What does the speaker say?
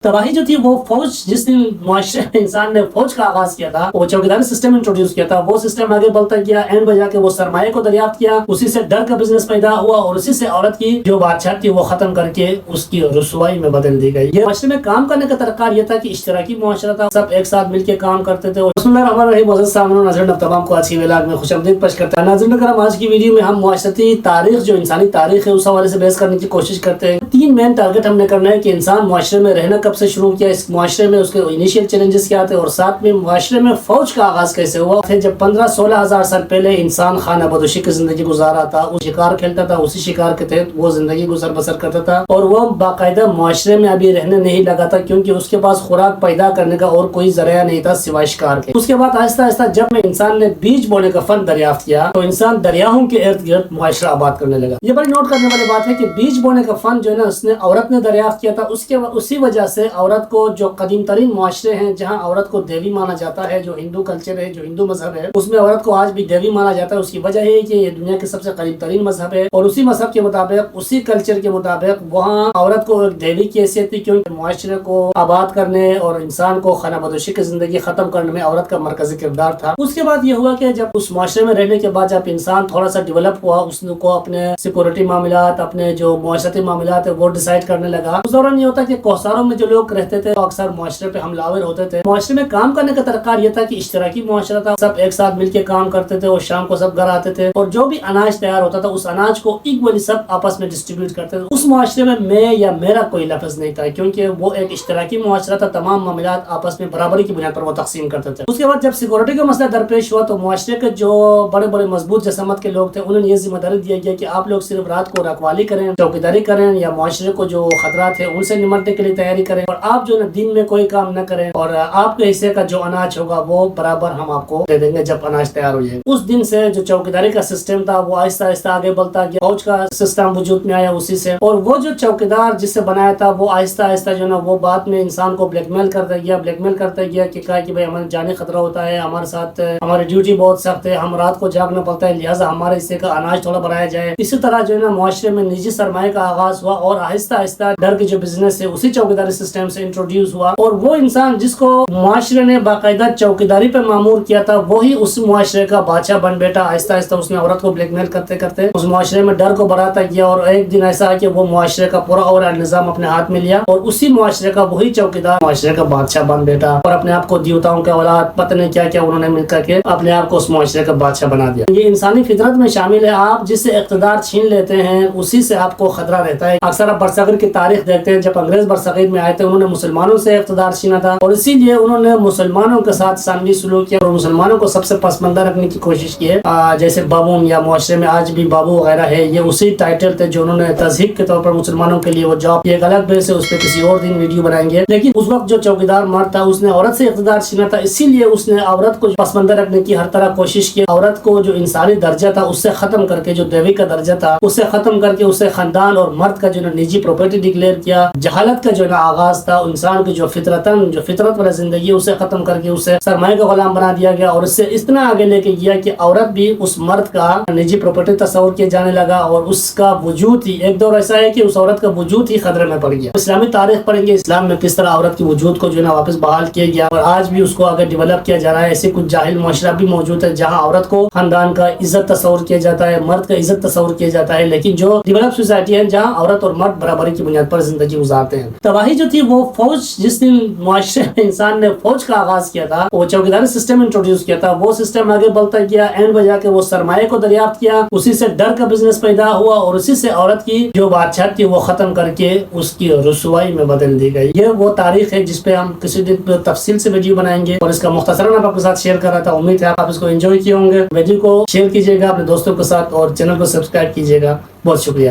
तबाही जो थी वो फौज, जिस दिन मुआशरे में इंसान ने फौज का आगाज किया था, वो चौकीदारी सिस्टम इंट्रोड्यूस किया था, वो सिस्टम आगे बढ़ता गया, एंड बजा के वो सरमाए को दरियाफ्त किया, उसी से डर का बिजनेस पैदा हुआ और उसी से औरत की जो बादशाह थी वो खत्म करके उसकी रुसवाई में बदल दी गई। ये मुआशरे में काम करने का तरीका ये था कि इश्तराकी मुआशरा था, सब एक साथ मिलकर काम करते थे। तमाम को अच्छी व्लॉग में खुशआमदीद पेश करता है। नाज़रीन करम, आज की वीडियो में हम मुआशरती तारीख, जो इंसानी तारीख है, उस हवाले से बहस करने की कोशिश करते हैं। 3 मेन टारगेट हमने करना है कि इंसान मुआशरे में रहना कब से शुरू किया, इस मुआशरे में उसके इनिशियल चैलेंजेस क्या थे, और साथ में मुआशरे में फौज का आगाज कैसे हुआ थे। जब 15-16 हजार साल पहले इंसान खाना बदोशी की जिंदगी गुजारा था, वो शिकार खेलता था, उसी शिकार के तहत वो जिंदगी गुजर बसर करता था, और वो बाकायदा मुआशरे में अभी रहने नहीं लगा था, क्योंकि उसके पास खुराक पैदा करने का और कोई जरिया नहीं था सिवाय शिकार के। उसके बाद आहिस्ता आहिस्ता जब इंसान ने बीज बोने का फन दरियाफ्त किया, तो इंसान दरियाओं के इर्द गिर्द मुआशरा आबाद करने लगा। ये बड़ी नोट करने वाली बात है कि बीज बोने का फन जो है ना, उसने औरत ने दरियाफ्त किया था। उसी वजह से औरत को, जो कदीम तरीन मुआशरे हैं जहाँ औरत को देवी माना जाता है, जो हिंदू कल्चर है, जो हिंदू मजहब है, उसमें औरत को आज भी देवी माना जाता है। उसकी वजह है कि ये दुनिया के सबसे करीब तरीन मजहब है, और उसी मजहब के मुताबिक, उसी कल्चर के मुताबिक वहाँ औरत को एक देवी की हैसियत थी, क्योंकि मुआशरे को आबाद करने और इंसान को खाना बदोशी की जिंदगी खत्म करने में औरत का मरकजी किरदार था। उसके बाद ये हुआ कि जब उस मुआशरे में रहने के बाद जब इंसान थोड़ा सा डेवलप हुआ, उसको अपने सिक्योरिटी मामलात, अपने जो मुआशरती मामलात है वो डिसाइड करने लगा। उस दौरान ये होता कि कोसारों में जो लोग रहते थे अक्सर मुआशरे पे हमलावर होते थे। मुआशरे में काम करने का तरीका ये था कि इश्तराकी मुआशरा था, सब एक साथ मिलकर काम करते थे, और शाम को सब घर आते थे, और जो भी अनाज तैयार होता था उस अनाज को इक्वली सब आपस में डिस्ट्रीब्यूट करते थे। उस मुआशरे में मैं या मेरा कोई लफ्ज नहीं था, क्योंकि वो एक इश्तराकी मुआशरा था, तमाम मामलात आपस में बराबरी की बुनियाद पर वो तकसीम करते थे। उसके बाद जब सिक्योरिटी का मसला दरपेश हुआ, तो मुआशरे के जो बड़े बड़े मजबूत जसमत के लोग थे, उन्होंने ये जिम्मेदारी दिया गया कि आप लोग सिर्फ रात को रखवाली करें, चौकीदारी करें, या मुआशरे को जो खतरात है उनसे निमटने के लिए तैयारी करें, और आप जो है दिन में कोई काम न करें, और आपके हिस्से का जो अनाज होगा वो बराबर हम आपको दे देंगे जब अनाज तैयार हो जाए। उस दिन से जो चौकीदारी का सिस्टम था वो आहिस्ता आहिस्ता आगे बढ़ता गया, फौज का सिस्टम वजूद में आया उसी से, और वो जो चौकीदार जिससे बनाया था वो आहिस्ता आहिस्ता जो ना वो बाद में इंसान को ब्लैकमेल करता गया कि कहा कि भाई हमारे जाने खतरा होता है, हमारे साथ हमारी ड्यूटी बहुत सख्त है, हम रात को जागना पड़ता है, लिहाजा हमारे हिस्से का अनाज थोड़ा बढ़ाया जाए। इसी तरह जो है ना मुआशरे में निजी सरमाए का आगाज हुआ, और आहिस्ता आहिस्ता डर की जो बिजनेस है उसी चौकीदारी सिस्टम से इंट्रोड्यूस हुआ, और वो इंसान जिसको मुआशरे ने बाकायदा चौकीदारी पे मामूर किया था वही उस मुआशरे का बादशाह बन बैठा। आहिस्ता आहिस्ता उसने औरत को ब्लैकमेल करते करते उस मुआशरे में डर को बढ़ाता गया, और एक दिन ऐसा है कि वो मुआशरे का पूरा और निजाम अपने हाथ में लिया, और उसी मुआशरे का वही चौकीदार मुआशरे का बादशाह बन बैठा, और अपने आप को देवताओं के औलाद पता नहीं क्या क्या उन्होंने मिलकर के अपने आप को उस मुआशरे का बादशाह बना दिया। ये इंसानी फितरत में शामिल है, आप जिससे इख्तिदार छीन लेते हैं उसी से आपको खतरा रहता है। अक्सर आप बरसगीर की तारीख देखते हैं, जब अंग्रेज बरसगीर में आए थे उन्होंने मुसलमानों से इख्तिदार छीना था, और इसीलिए उन्होंने मुसलमानों के साथ सानवी सलूक किया, और मुसलमानों को सबसे पसमंदा रखने की कोशिश की है। जैसे बाबून या मुआशरे में आज भी बाबू वगैरह है, ये उसी टाइटल थे जो उन्होंने तहज़ीब के तौर पर मुसलमानों के लिए वो जॉब, ये एक अलग बेस है, उस पर किसी और दिन वीडियो बनाएंगे। लेकिन उस वक्त जो चौकीदार मर्द था उसने औरत से इख्तिदार छीना था, इसीलिए उसने औरत को पसमंदा रखने की हर तरह कोशिश की। औरत को जो इंसानी दर्जा था उससे खत्म करके, जो देवी का दर्जा था उससे खत्म करके, उसे खानदान और मर्द का जो निजी प्रॉपर्टी डिक्लेयर किया। जहालत का जो आगाज था, इंसान की जो फितरत वाला जिंदगी उसे खत्म करके उसे सरमाए का गुलाम बना दिया गया, और उससे इतना आगे लेके गया कि औरत भी उस मर्द का निजी प्रॉपर्टी तस्वुर किया जाने लगा, और उसका वजूद ही एक दौर ऐसा है कि उस औरत का वजूद ही खतरे में पड़ गया। इस्लामी तारीख पढ़ेंगे, इस्लाम में किस तरह औरत की वजूद को जो है वापस बहाल किया गया, और आज भी उसको आगे डेवलप किया जा रहा है। ऐसे कुछ जाहिल मुआशरा भी मौजूद है जहाँ औरत को खानदान का इज्जत तस्वुर किया जाता है, मर्द का इज्जत तस्वुर किया जाता है, लेकिन जो डेवलप सोसाइटी है जहाँ औरत और मर्द बराबरी की बुनियाद पर जिंदगी गुजारते हैं। तबाही जो थी वो फौज, जिस दिन मुआशरे में इंसान ने फौज का आगाज किया था, वो चौकीदारी सिस्टम इंट्रोड्यूस किया था, वो सिस्टम आगे बढ़ता गया, एंड बजा के वो सरमाए को दरियाफ्त किया, उसी से डर का बिजनेस पैदा हुआ, और उसी से औरत की जो बादशाह थी वो खत्म करके उसकी रुसवाई में बदल दी गई। ये वो तारीख है जिसपे हम किसी दिन तफसील से वीडियो बनाएंगे, और इसका मुख्तसरन आपके साथ शेयर कर रहा था। उम्मीद है आप इसको एंजॉय किए होंगे। वीडियो को शेयर कीजिएगा अपने दोस्तों के साथ, और चैनल को सब्सक्राइब कीजिएगा। बहुत शुक्रिया।